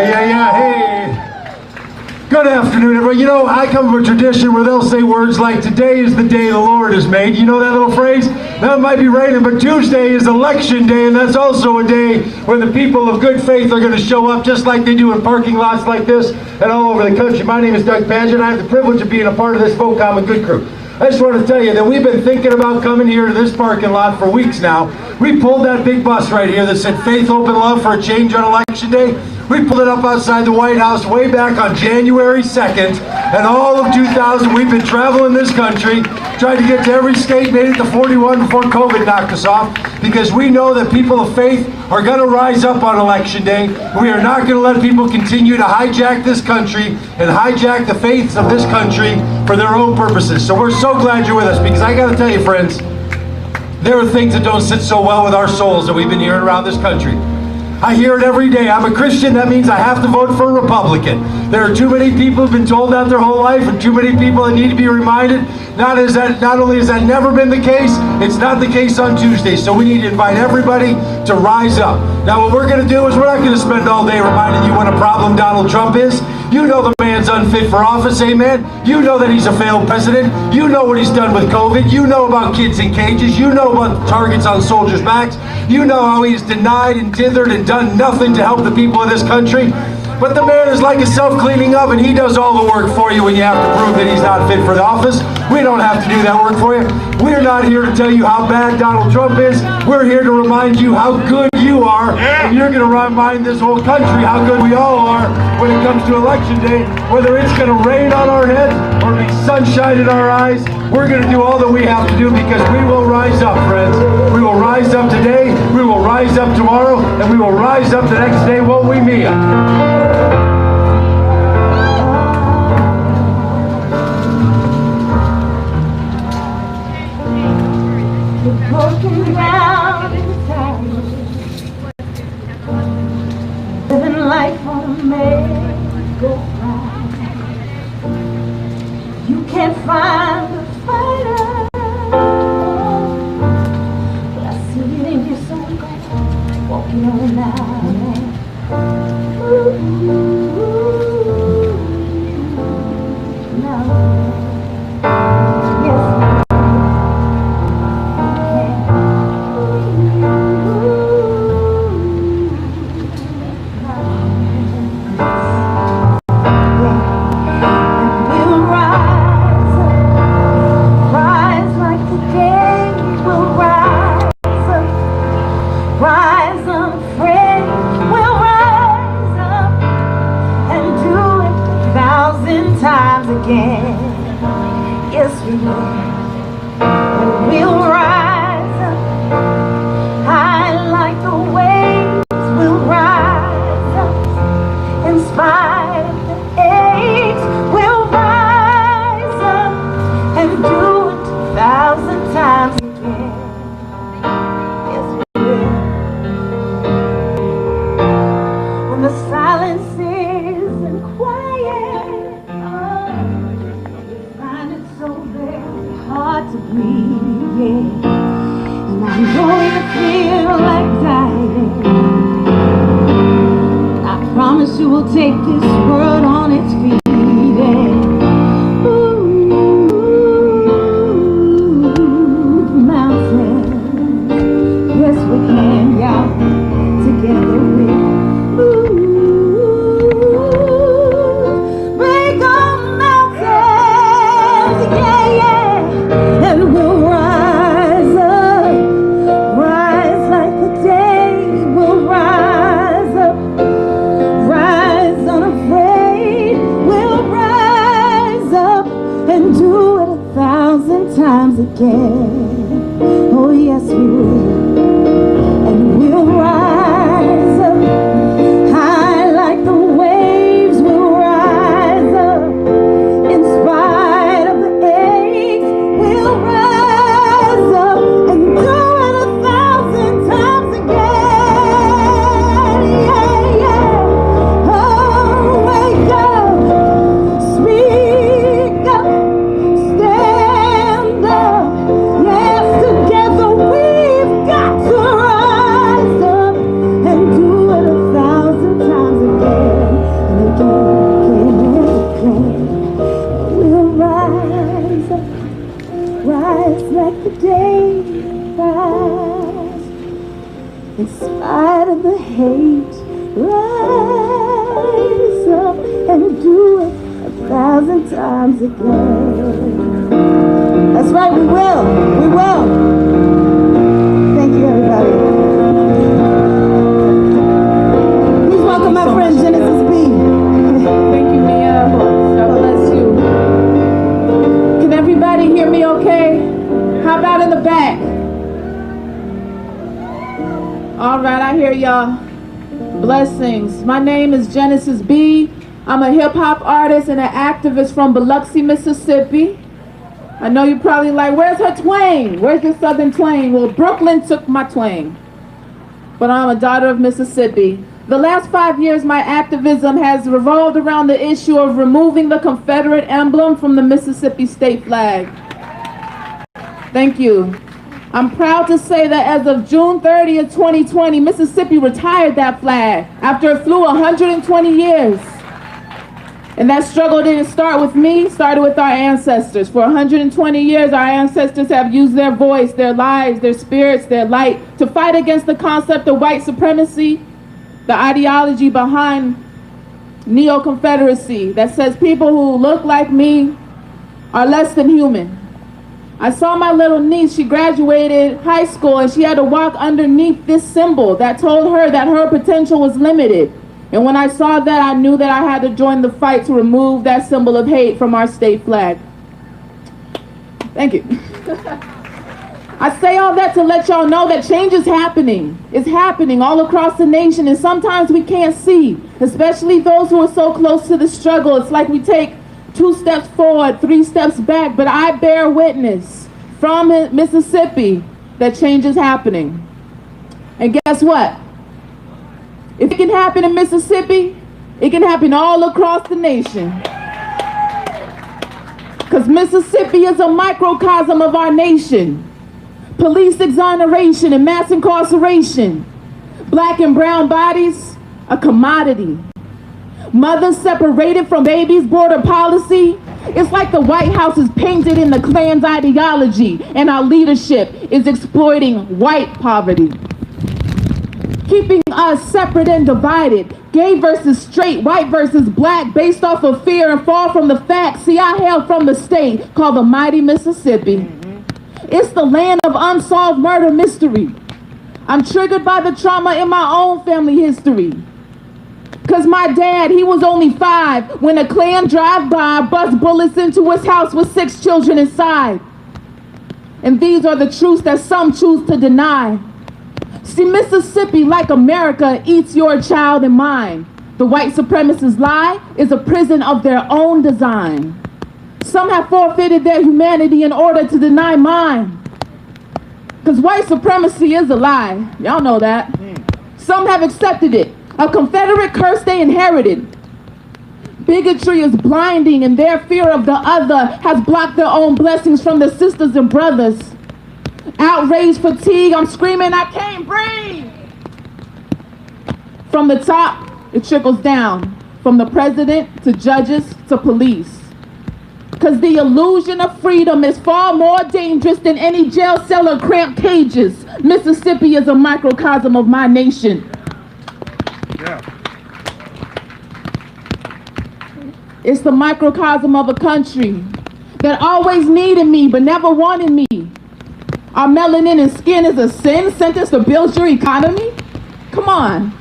Yeah. Hey. Good afternoon, everybody. You know, I come from a tradition where they'll say words like, today is the day the Lord has made. You know that little phrase? Now it might be raining, but Tuesday is election day, and that's also a day when the people of good faith are going to show up just like they do in parking lots like this and all over the country. My name is Doug Paget. I have the privilege of being a part of this Folk Common Good crew. I just want to tell you that we've been thinking about coming here to this parking lot for weeks now. We pulled that big bus right here that said Faith, Hope, and Love for a Change on Election Day. We pulled it up outside the White House way back on January 2nd, and all of 2000 we've been traveling this country, tried to get to every state, made it to 41 before COVID knocked us off, because we know that people of faith are going to rise up on Election Day. We are not going to let people continue to hijack this country and hijack the faiths of this country for their own purposes. So we're so glad you're with us, because I got to tell you, friends, there are things that don't sit so well with our souls that we've been hearing around this country. I hear it every day. I'm a Christian. That means I have to vote for a Republican. There are too many people who've been told that their whole life, and too many people that need to be reminded. Not only has that never been the case, it's not the case on Tuesday. So we need to invite everybody to rise up. Now what we're going to do is we're not going to spend all day reminding you what a problem Donald Trump is. You know the man's unfit for office, amen? You know that he's a failed president. You know what he's done with COVID. You know about kids in cages. You know about targets on soldiers' backs. You know how he's denied and dithered and done nothing to help the people of this country. But the man is like a self-cleaning oven. He does all the work for you when you have to prove that he's not fit for the office. We don't have to do that work for you. We're not here to tell you how bad Donald Trump is. We're here to remind you how good you are. And you're going to remind this whole country how good we all are when it comes to Election Day. Whether it's going to rain on our heads or be sunshine in our eyes, we're going to do all that we have to do, because we will rise up, friends. We will rise up today, we will rise up tomorrow, and we will rise up the next day, won't we, Mia? Broken down inside, living life on a merry-go-round. You can't find a fighter, but I see it in your soul, walking on now. Take this world on its feet. Together we've got to rise up. In spite of the hate, rise up and do it 1,000 times again. That's right, we will. We will. Thank you, everybody. Please welcome my friend Genesis B. Thank you, Mia. God bless you. Can everybody hear me okay? How about in the back? All right, I hear y'all. Blessings. My name is Genesis B. I'm a hip-hop artist and an activist from Biloxi, Mississippi. I know you're probably like, where's her twang? Where's your southern twang? Well, Brooklyn took my twang. But I'm a daughter of Mississippi. The last 5 years, my activism has revolved around the issue of removing the Confederate emblem from the Mississippi state flag. Thank you. I'm proud to say that as of June 30th, 2020, Mississippi retired that flag after it flew 120 years. And that struggle didn't start with me, started with our ancestors. For 120 years, our ancestors have used their voice, their lives, their spirits, their light to fight against the concept of white supremacy, the ideology behind neo-Confederacy that says people who look like me are less than human. I saw my little niece, she graduated high school and she had to walk underneath this symbol that told her that her potential was limited. And when I saw that, I knew that I had to join the fight to remove that symbol of hate from our state flag. Thank you. I say all that to let y'all know that change is happening. It's happening all across the nation, and sometimes we can't see, especially those who are so close to the struggle. It's like we take 2 steps forward, 3 steps back, but I bear witness from Mississippi that change is happening. And guess what? If it can happen in Mississippi, it can happen all across the nation. Because Mississippi is a microcosm of our nation. Police exoneration and mass incarceration. Black and brown bodies, a commodity. Mothers separated from babies, border policy. It's like the White House is painted in the Klan's ideology and our leadership is exploiting white poverty. Keeping us separate and divided, gay versus straight, white versus black, based off of fear and far from the facts. See, I hail from the state called the mighty Mississippi. It's the land of unsolved murder mystery. I'm triggered by the trauma in my own family history. Cause my dad, he was only 5 when a Klan drive-by bust bullets into his house with 6 children inside. And these are the truths that some choose to deny. See, Mississippi, like America, eats your child and mine. The white supremacist lie is a prison of their own design. Some have forfeited their humanity in order to deny mine. Because white supremacy is a lie. Y'all know that. Some have accepted it. A Confederate curse they inherited. Bigotry is blinding, and their fear of the other has blocked their own blessings from their sisters and brothers. Outrage, fatigue, I'm screaming, I can't breathe. From the top, it trickles down. From the president to judges to police. Because the illusion of freedom is far more dangerous than any jail cell or cramped cages. Mississippi is a microcosm of my nation. Yeah. It's the microcosm of a country that always needed me but never wanted me. Our melanin and skin is a sin sentence to build your economy? Come on.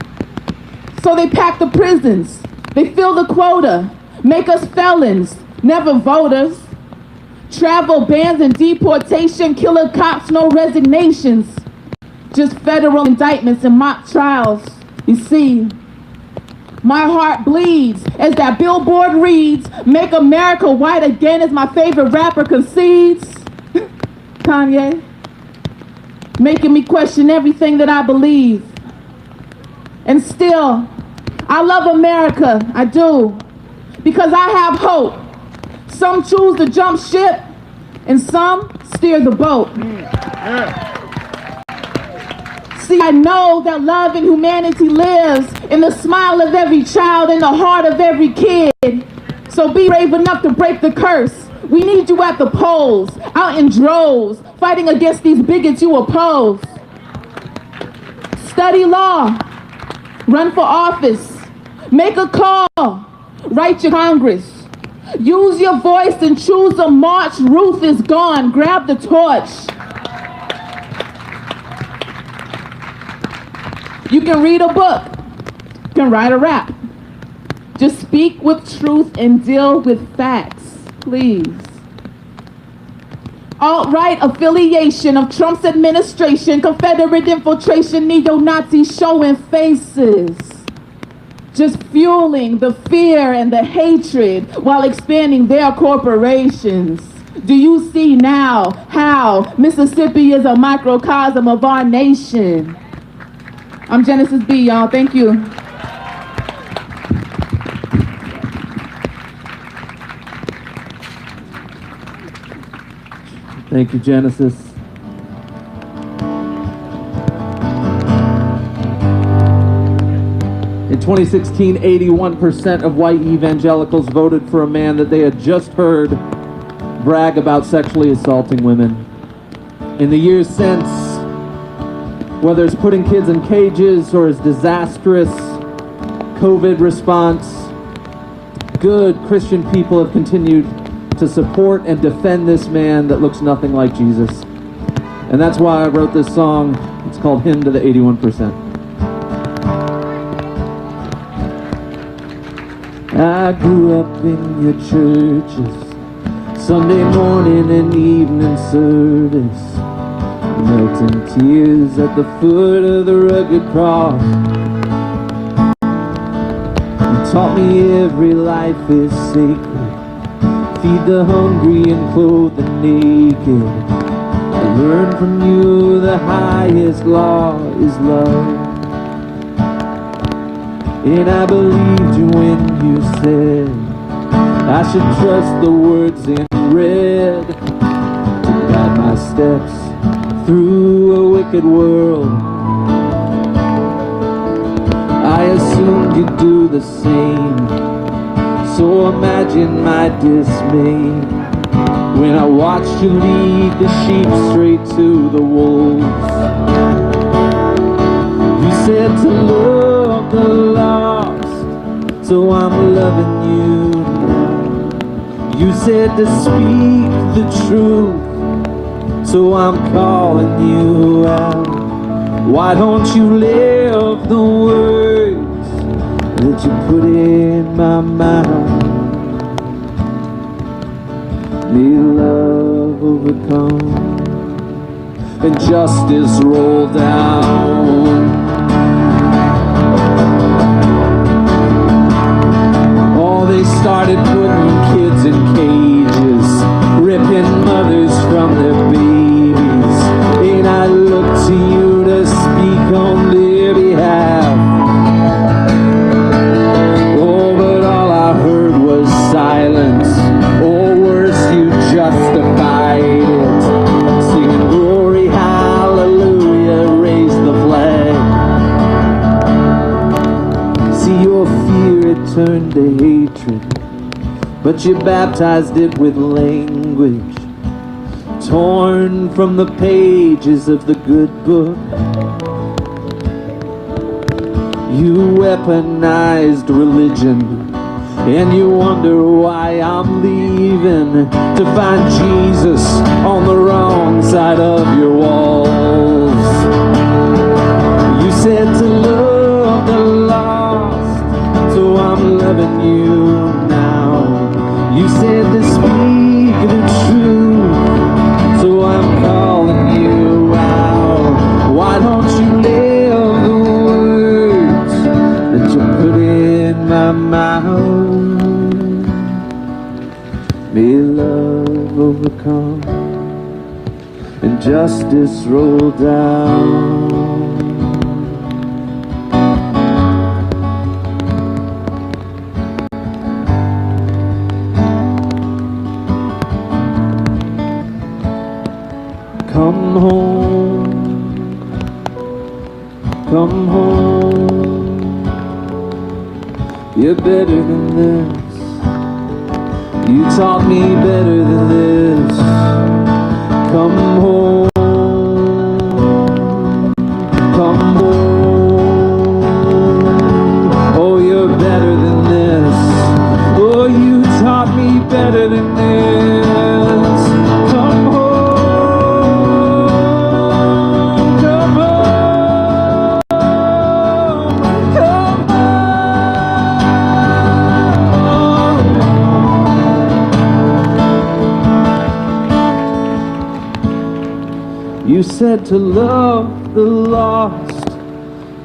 So they pack the prisons. They fill the quota. Make us felons, never voters. Travel bans and deportation, killer cops, no resignations. Just federal indictments and mock trials. You see, my heart bleeds as that billboard reads, "Make America white again," as my favorite rapper concedes. Kanye, making me question everything that I believe. And still, I love America, I do, because I have hope. Some choose to jump ship, and some steer the boat. See, I know that love and humanity lives in the smile of every child, in the heart of every kid. So be brave enough to break the curse. We need you at the polls, out in droves, fighting against these bigots you oppose. Study law. Run for office. Make a call. Write your Congress. Use your voice and choose a march. Ruth is gone. Grab the torch. You can read a book. You can write a rap. Just speak with truth and deal with facts, please. Alt-right affiliation of Trump's administration, Confederate infiltration, neo-Nazi showing faces. Just fueling the fear and the hatred while expanding their corporations. Do you see now how Mississippi is a microcosm of our nation? I'm Genesis B, y'all. Thank you. Thank you, Genesis. In 2016, 81% of white evangelicals voted for a man that they had just heard brag about sexually assaulting women. In the years since, whether it's putting kids in cages or his disastrous COVID response, good Christian people have continued to support and defend this man that looks nothing like Jesus. And that's why I wrote this song. It's called Hymn to the 81%. I grew up in your churches, Sunday morning and evening service, melting tears at the foot of the rugged cross. You taught me every life is sacred. Feed the hungry and clothe the naked. I learned from you the highest law is love. And I believed you when you said I should trust the words in red to guide my steps through a wicked world. I assumed you'd do the same. So imagine my dismay when I watched you lead the sheep straight to the wolves. You said to love the lost, so I'm loving you now. You said to speak the truth, so I'm calling you out. Why don't you live the words that you put in my mouth? May love overcome and justice roll down. Oh, they started putting kids in cages, ripping mothers from their babies. And I look to you to speak on their behalf. Silence, or worse, you justified it, singing glory, hallelujah, raise the flag. See, your fear, it turned to hatred, but you baptized it with language torn from the pages of the good book. You weaponized religion, and you wonder why I'm leaving to find Jesus on the wrong side of your walls. You said to love the lost, so I'm loving you now. You said to speak the truth, so I'm calling you out. Why don't you live the words that you put in my mouth? May love overcome and justice roll down. Come home, come home. You're better than this. You taught me better than this. Come home, come home. said to love the lost.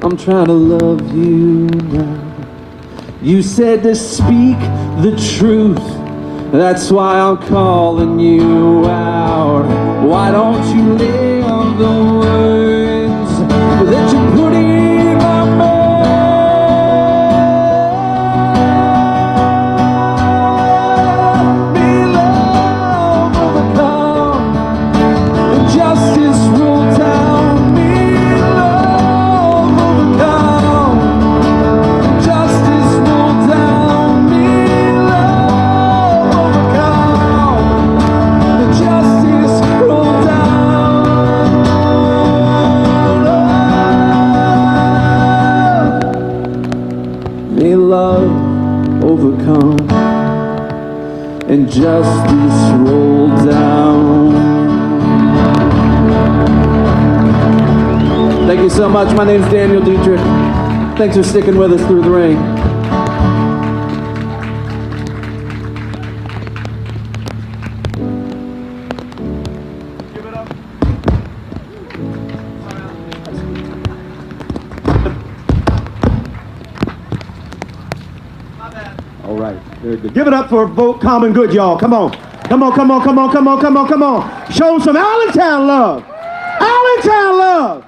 I'm trying to love you now. You said to speak the truth. That's why I'm calling you out. Why don't you live the words that you put in my mouth? May love overcome and justice rule down. May love overcome and justice rule down. May love overcome and justice rule down. May love overcome and justice roll down. Thank you so much. My name's Daniel Dietrich. Thanks for sticking with us through the rain. All right, very good. Give it up for Vote Common Good, y'all. Come on. Come on, come on, come on, come on, come on, come on. Show them some Allenstown love. Allenstown love.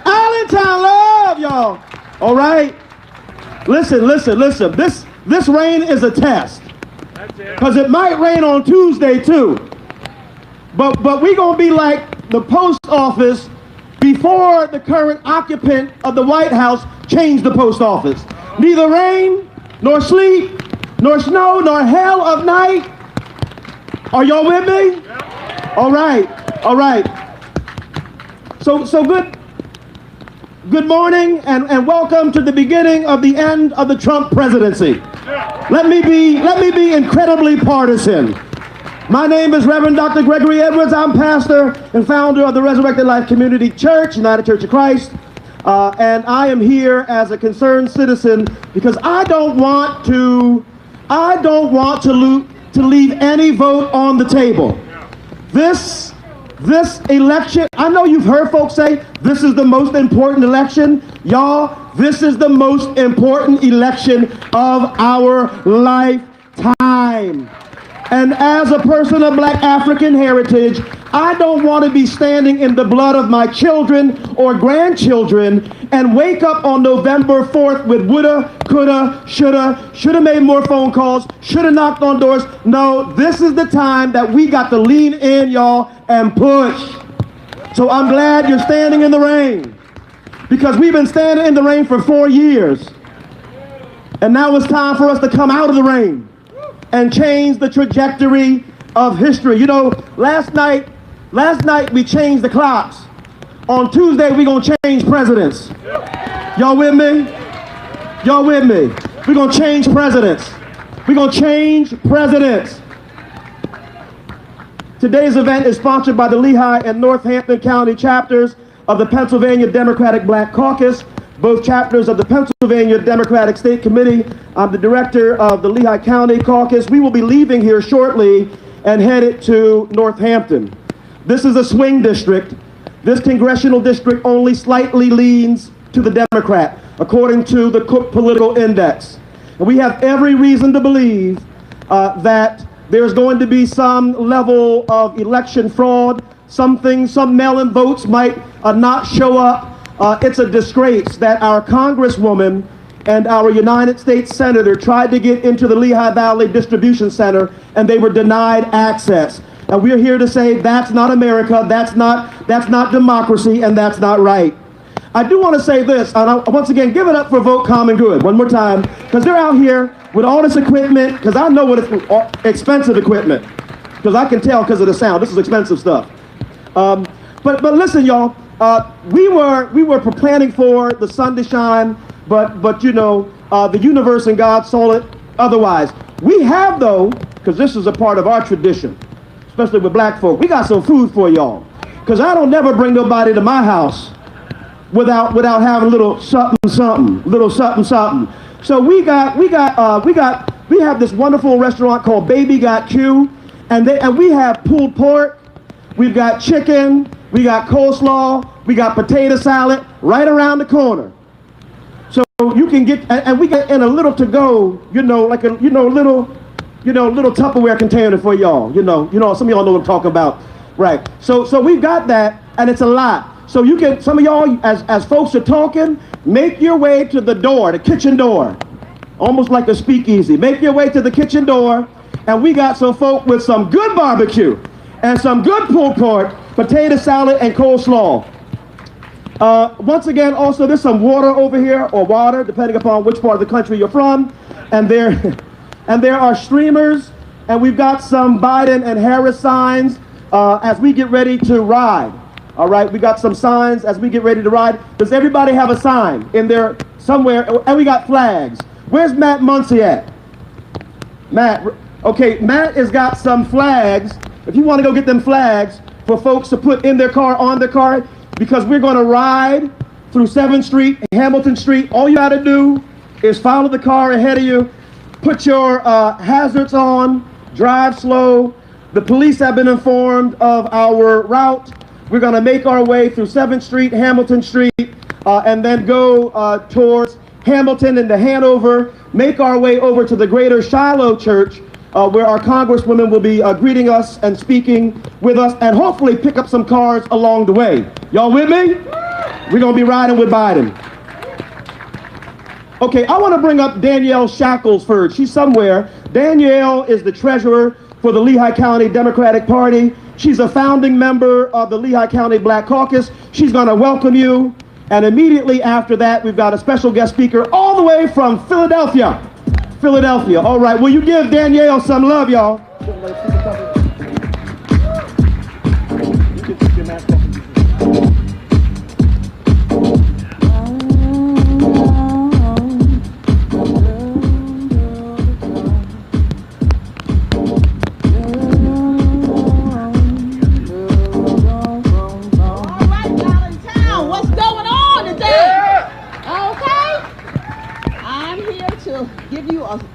Allenstown love, y'all. All right. Listen, listen, listen. This rain is a test. Because it might rain on Tuesday too. But we gonna be like the post office before the current occupant of the White House changed the post office. Neither rain, nor sleet, nor snow, nor hell of night. Are y'all with me? All right, all right. So good morning and welcome to the beginning of the end of the Trump presidency. Let me be incredibly partisan. My name is Reverend Dr. Gregory Edwards. I'm pastor and founder of the Resurrected Life Community Church, United Church of Christ. And I am here as a concerned citizen because I don't want to leave any vote on the table. This election, I know you've heard folks say this is the most important election. Y'all, this is the most important election of our lifetime. And as a person of Black African heritage, I don't want to be standing in the blood of my children or grandchildren and wake up on November 4th with woulda, coulda, shoulda made more phone calls, shoulda knocked on doors. No, this is the time that we got to lean in, y'all, and push. So I'm glad you're standing in the rain, because we've been standing in the rain for 4 years. And now it's time for us to come out of the rain and change the trajectory of history. You know, last night we changed the clocks. On Tuesday, we're gonna change presidents. Y'all with me? Y'all with me? We're gonna change presidents. We're gonna change presidents. Today's event is sponsored by the Lehigh and Northampton County chapters of the Pennsylvania Democratic Black Caucus, both chapters of the Pennsylvania Democratic State Committee. I'm the director of the Lehigh County Caucus. We will be leaving here shortly and headed to Northampton. This is a swing district. This congressional district only slightly leans to the Democrat, according to the Cook Political Index. And we have every reason to believe that there's going to be some level of election fraud. Some mail-in votes might not show up. It's a disgrace that our Congresswoman and our United States Senator tried to get into the Lehigh Valley Distribution Center and they were denied access. And we're here to say that's not America, that's not democracy, and that's not right. I do want to say this, and once again, give it up for Vote Common Good one more time, because they're out here with all this equipment, because I know what it's expensive equipment, because I can tell because of the sound. This is expensive stuff. But listen, y'all, we were planning for the sun to shine, but you know, the universe and God saw it otherwise. We have, though, because this is a part of our tradition, especially with black folk, we got some food for y'all, because I don't never bring nobody to my house without having a little something. So we have this wonderful restaurant called Baby Got Q, and we have pulled pork, we've got chicken, we got coleslaw, we got potato salad right around the corner. So you can get, and we got in a little to go, like a, little Tupperware container for y'all. Some of y'all know what I'm talking about. Right. So we've got that, and it's a lot. So you can, some of y'all, as folks are talking, make your way to the door, the kitchen door. Almost like a speakeasy. Make your way to the kitchen door, and we got some folk with some good barbecue and some good pulled pork, potato salad, and coleslaw. Once again, also, there's some water over here, or water, depending upon which part of the country you're from. And there are streamers, and we've got some Biden and Harris signs as we get ready to ride. All right, we got some signs as we get ready to ride. Does everybody have a sign in there somewhere? And we got flags. Where's Matt Muncie at? Matt, okay, Matt has got some flags. If you want to go get them flags for folks to put in their car, on their car, because we're going to ride through 7th Street, Hamilton Street. All you got to do is follow the car ahead of you, put your hazards on, drive slow. The police have been informed of our route. We're going to make our way through 7th Street, Hamilton Street, and then go towards Hamilton into Hanover, make our way over to the Greater Shiloh Church, where our congresswoman will be greeting us and speaking with us, and hopefully pick up some cars along the way. Y'all with me? We're going to be riding with Biden. Okay, I want to bring up Danielle Shacklesford. She's somewhere. Danielle is the treasurer for the Lehigh County Democratic Party. She's a founding member of the Lehigh County Black Caucus. She's going to welcome you. And immediately after that, we've got a special guest speaker all the way from Philadelphia. Philadelphia. All right, will you give Danielle some love, y'all?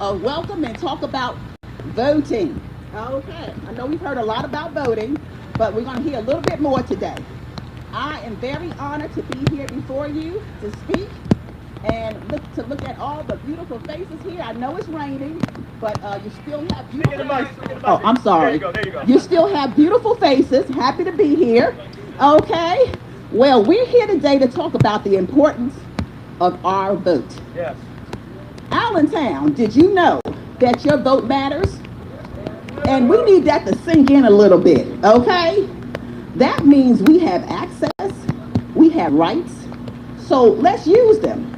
A welcome and talk about voting. Okay, I know we've heard a lot about voting, but we're going to hear a little bit more today. I am very honored to be here before you to speak and look at all the beautiful faces here. I know it's raining, but you still have beautiful. Oh, I'm sorry. There you go. You still have beautiful faces. Happy to be here. Okay. Well, we're here today to talk about the importance of our vote. Yes. Allenstown, did you know that your vote matters? And we need that to sink in a little bit, okay? That means we have access, we have rights, so let's use them.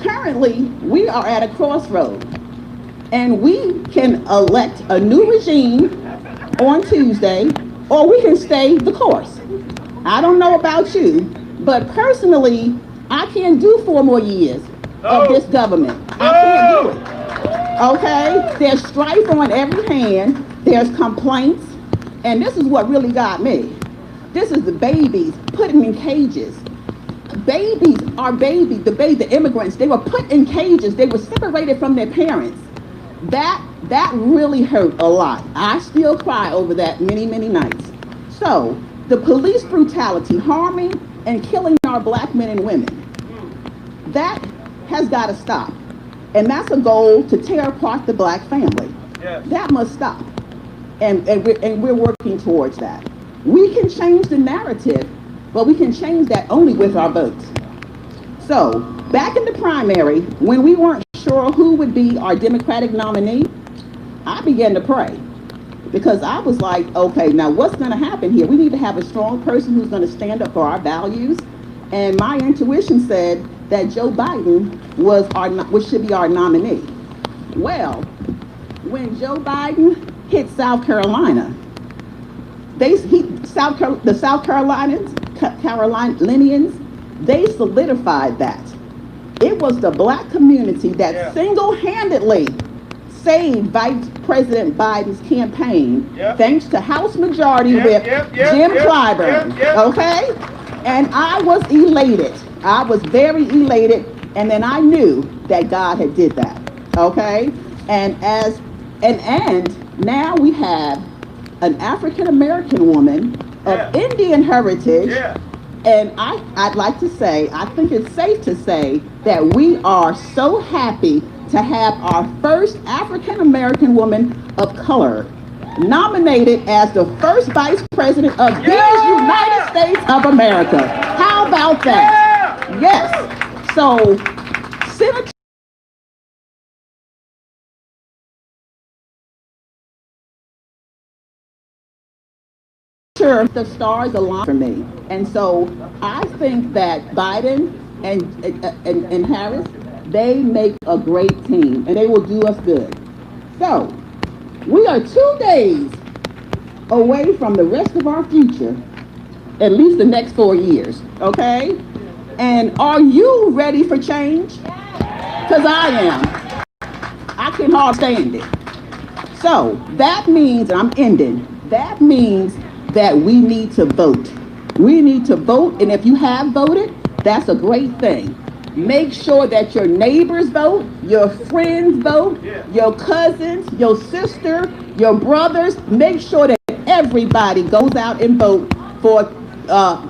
Currently, we are at a crossroad, and we can elect a new regime on Tuesday, or we can stay the course. I don't know about you, but personally, I can't do 4 more years of this government. I can't do it. Okay? There's strife on every hand. There's complaints. And this is what really got me. This is the babies put in cages. Babies are babies. The immigrants, they were put in cages. They were separated from their parents. That really hurt a lot. I still cry over that many, many nights. So, the police brutality, harming and killing our black men and women, that has got to stop. And that's a goal to tear apart the black family. Yes. That must stop. And we're working towards that. We can change the narrative, but we can change that only with our votes. So, back in the primary, when we weren't sure who would be our Democratic nominee, I began to pray. Because I was like, okay, now what's going to happen here? We need to have a strong person who's going to stand up for our values. And my intuition said that Joe Biden should be our nominee. Well, when Joe Biden hit South Carolina, the South Carolinians, they solidified that. It was the black community that single-handedly saved Vice President Biden's campaign, thanks to House Majority Whip Jim Clyburn. Okay? And I was elated. I was very elated, and then I knew that God had did that. Okay? And now we have an African American woman of Indian heritage. And I'd like to say, I think it's safe to say that we are so happy to have our first African-American woman of color nominated as the first vice president of these United States of America. How about that? Yes. So, Senator the stars align for me. And so I think that Biden and Harris, they make a great team and they will do us good. So we are 2 days away from the rest of our future, at least the next 4 years, okay? And are you ready for change? Because I am. I can hardly stand it. So that means, and I'm ending, that means that we need to vote. We need to vote, and if you have voted, that's a great thing. Make sure that your neighbors vote, your friends vote, your cousins, your sister, your brothers. Make sure that everybody goes out and vote for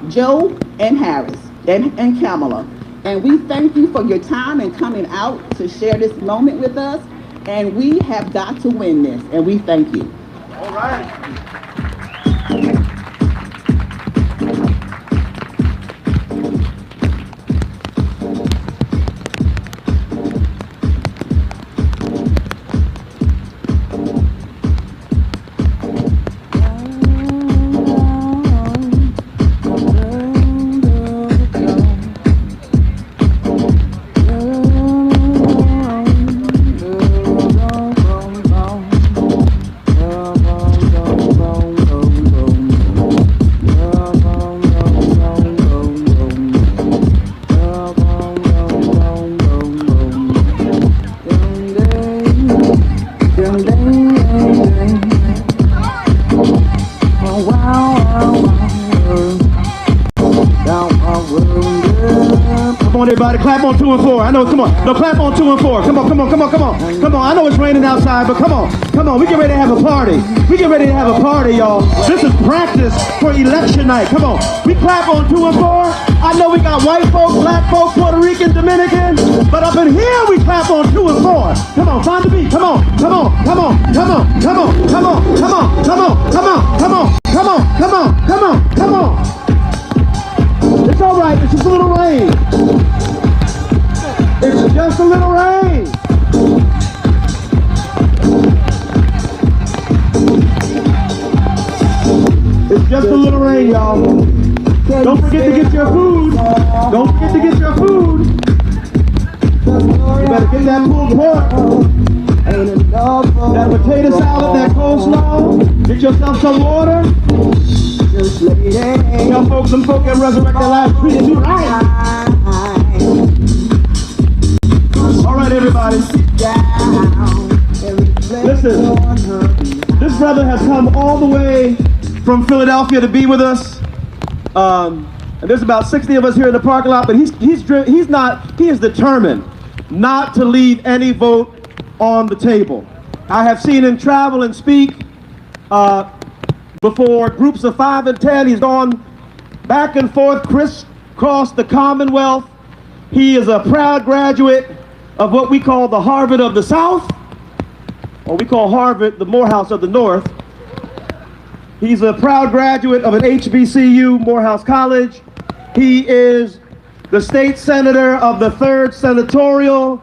Joe and Harris and Kamala. And we thank you for your time and coming out to share this moment with us. And we have got to win this, and we thank you. All right. Everybody clap on 2 and 4. I know, come on. No, clap on 2 and 4. Come on, come on, come on, come on. Come on, I know it's raining outside, but come on. Come on, we get ready to have a party. We get ready to have a party, y'all. This is practice for election night. Come on. We clap on 2 and 4. I know we got white folks, black folks, Puerto Rican, Dominican, but up in here we clap on 2 and 4. Come on, find the beat. Come on, come on, come on, come on, come on, come on, come on, come on, come on, come on, come on, come on, come on, come on. It's all right. It's just a little rain. It's just a little rain. It's just a little rain, y'all. Don't forget to get your food. Don't forget to get your food. You better get that pulled pork, that potato salad, that coleslaw. Get yourself some water. Tell folks, some folk can resurrect their lives pretty soon. All right, everybody. Listen, this brother has come all the way from Philadelphia to be with us. And there's about 60 of us here in the parking lot, but he is determined not to leave any vote on the table. I have seen him travel and speak before groups of 5 and 10. He's gone back and forth, crisscross the Commonwealth. He is a proud graduate of what we call the Harvard of the South, or we call Harvard the Morehouse of the North. He's a proud graduate of an HBCU, Morehouse College. He is the state senator of the 3rd Senatorial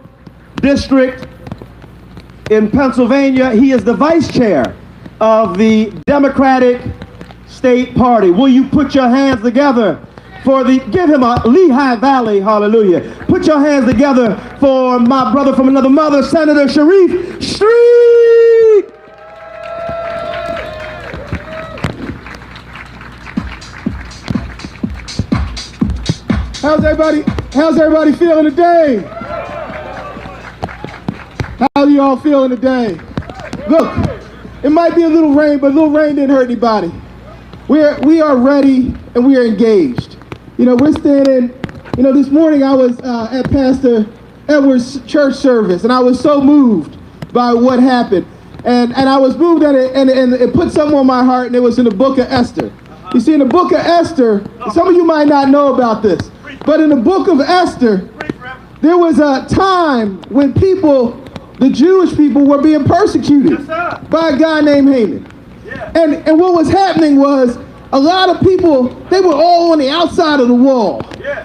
District in Pennsylvania. He is the vice chair of the Democratic State Party. Will you put your hands together for give him a Lehigh Valley, hallelujah. Put your hands together for my brother from another mother, Senator Sharif Street. How's everybody feeling today? How you all feeling today? Look, it might be a little rain, but a little rain didn't hurt anybody. We are ready and we are engaged. You know, we're standing, you know, this morning I was at Pastor Edwards' church service and I was so moved by what happened. And I was moved at it and it put something on my heart, and it was in the book of Esther. You see, in the book of Esther, some of you might not know about this, but in the book of Esther, there was a time when people, the Jewish people, were being persecuted by a guy named Haman. And what was happening was a lot of people, they were all on the outside of the wall.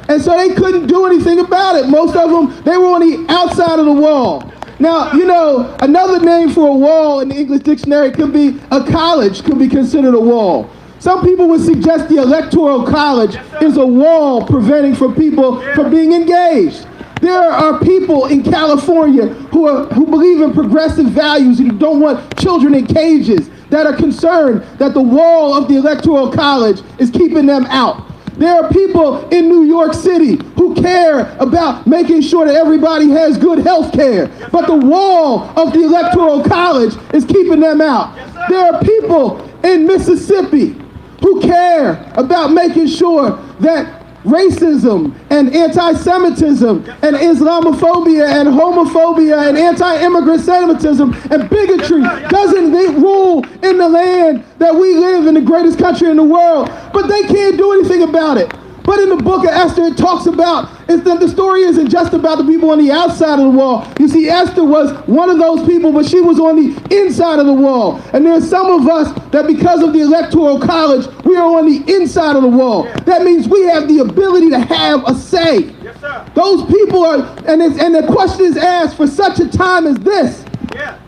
And so they couldn't do anything about it. Most of them, they were on the outside of the wall. Now, you know, another name for a wall in the English dictionary could be a college, could be considered a wall. Some people would suggest the Electoral College is a wall preventing from people from being engaged. There are people in California who believe in progressive values and who don't want children in cages, that are concerned that the wall of the Electoral College is keeping them out. There are people in New York City who care about making sure that everybody has good health care, but the wall of the Electoral College is keeping them out. There are people in Mississippi who care about making sure that racism and anti-Semitism and Islamophobia and homophobia and anti-immigrant Semitism and bigotry doesn't rule in the land that we live in, the greatest country in the world. But they can't do anything about it. But in the book of Esther, it talks about, the story isn't just about the people on the outside of the wall. You see, Esther was one of those people, but she was on the inside of the wall. And there's some of us that because of the Electoral College, we are on the inside of the wall. That means we have the ability to have a say. Those people are, and the question is asked for such a time as this.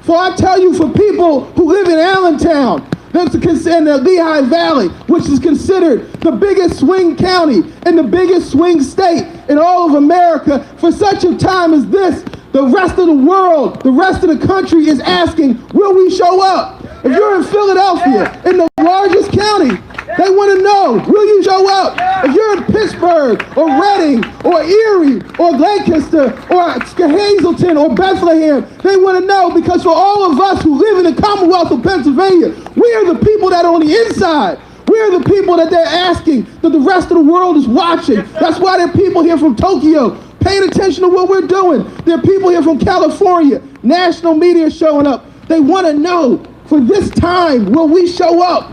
For I tell you, for people who live in Allenstown, that's in the Lehigh Valley, which is considered the biggest swing county and the biggest swing state in all of America, for such a time as this, the rest of the world, the rest of the country is asking, will we show up? If you're in Philadelphia, in the largest county, they want to know, will you show up? If you're in Pittsburgh or Reading or Erie or Lancaster or Hazleton or Bethlehem, they want to know, because for all of us who live in the Commonwealth of Pennsylvania, we are the people that are on the inside. We are the people that they're asking, that the rest of the world is watching. That's why there are people here from Tokyo paying attention to what we're doing. There are people here from California, national media showing up. They want to know, for this time, will we show up?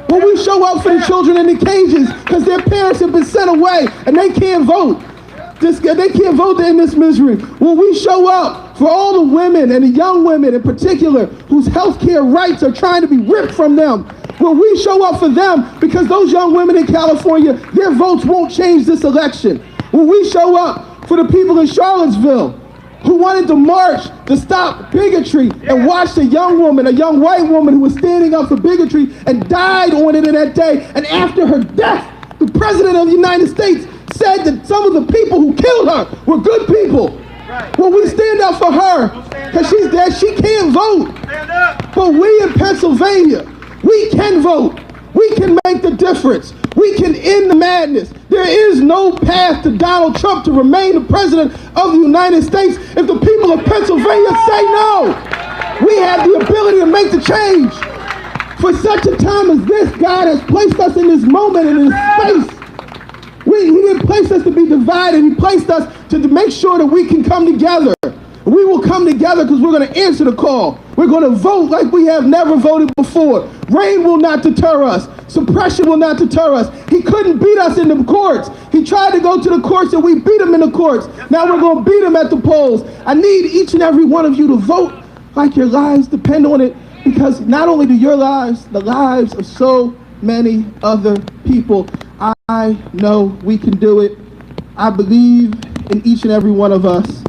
Will we show up for the children in the cages because their parents have been sent away and they can't vote? They can't vote in this misery. Will we show up for all the women and the young women in particular whose health care rights are trying to be ripped from them? Will we show up for them because those young women in California, their votes won't change this election? Will we show up for the people in Charlottesville who wanted to march to stop bigotry and watched a young woman, a young white woman who was standing up for bigotry and died on it in that day, and after her death, the President of the United States said that some of the people who killed her were good people. Well, we stand up for her because she's dead. She can't vote. But we in Pennsylvania, we can vote. We can make the difference. We can end the madness. There is no path to Donald Trump to remain the President of the United States if the people of Pennsylvania say no. We have the ability to make the change. For such a time as this, God has placed us in this moment and in this space. He didn't place us to be divided. He placed us to make sure that we can come together. We will come together because we're going to answer the call. We're going to vote like we have never voted before. Rain will not deter us. Suppression will not deter us. He couldn't beat us in the courts. He tried to go to the courts and we beat him in the courts. Now we're going to beat him at the polls. I need each and every one of you to vote like your lives depend on it, because not only do your lives, the lives of so many other people. I know we can do it. I believe in each and every one of us.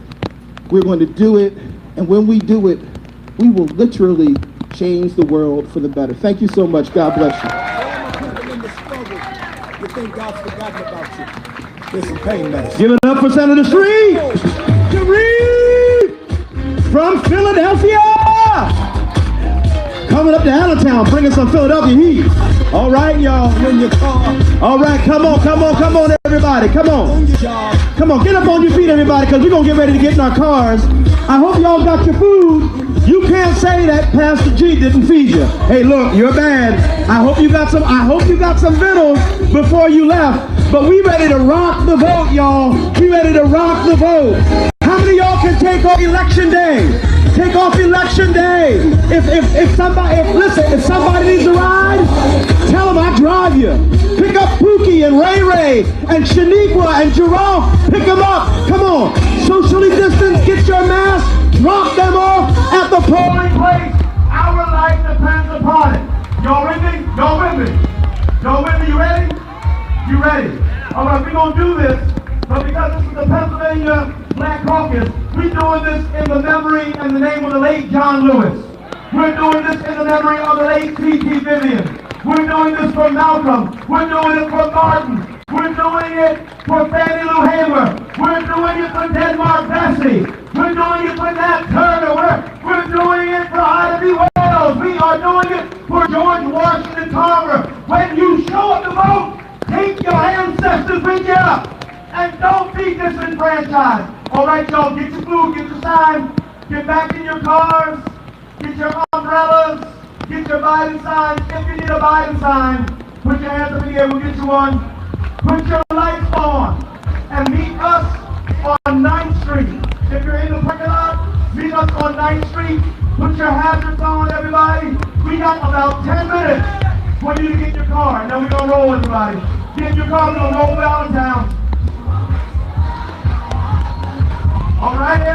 We're going to do it, and when we do it, we will literally change the world for the better. Thank you so much. God bless you. In the struggle, you think God's forgotten about you. There's some pain medicine. Give it up for Senator Shreve. From Philadelphia. Coming up to Allenstown, bringing some Philadelphia heat. All right, y'all. When you call, All right, come on, everybody. Come on. Come on, get up on your feet, everybody, because we're going to get ready to get in our cars. I hope y'all got your food. You can't say that Pastor G didn't feed you. Hey, look, you're bad. I hope you got some vittles before you left. But we ready to rock the vote, y'all. We ready to rock the vote. How many of y'all can take off election day? Take off election day. If somebody needs a ride, Tell them I drive you. Pick up Pookie and Ray Ray and Shaniqua and Jerome. Pick them up. Come on. Socially distance. Get your mask. Drop them off at the polling place. Our life depends upon it. Y'all with me? Y'all with me? Y'all with me? You ready? You ready? All right, we're going to do this. But because this is the Pennsylvania Black Caucus, we're doing this in the memory and the name of the late John Lewis. We're doing this in the memory of the late T.T. Vivian. We're doing this for Malcolm. We're doing it for Martin. We're doing it for Fannie Lou Hamer. We're doing it for Denmark Vesey. We're doing it for Nat Turner. We're doing it for Ida B. Wells. We are doing it for George Washington Carver. When you show up to vote, take your ancestors with you. And don't be disenfranchised. All right, y'all, get your food, get your sign, get back in your cars, get your umbrellas, get your Biden signs. If you need a Biden sign, put your hands up in the air, we'll get you one. Put your lights on and meet us on 9th Street. If you're in the parking lot, meet us on 9th Street. Put your hazards on, everybody. We got about 10 minutes for you to get your car, and then we're going to roll, everybody. Get your car, we're going to roll Allenstown. All right, everybody.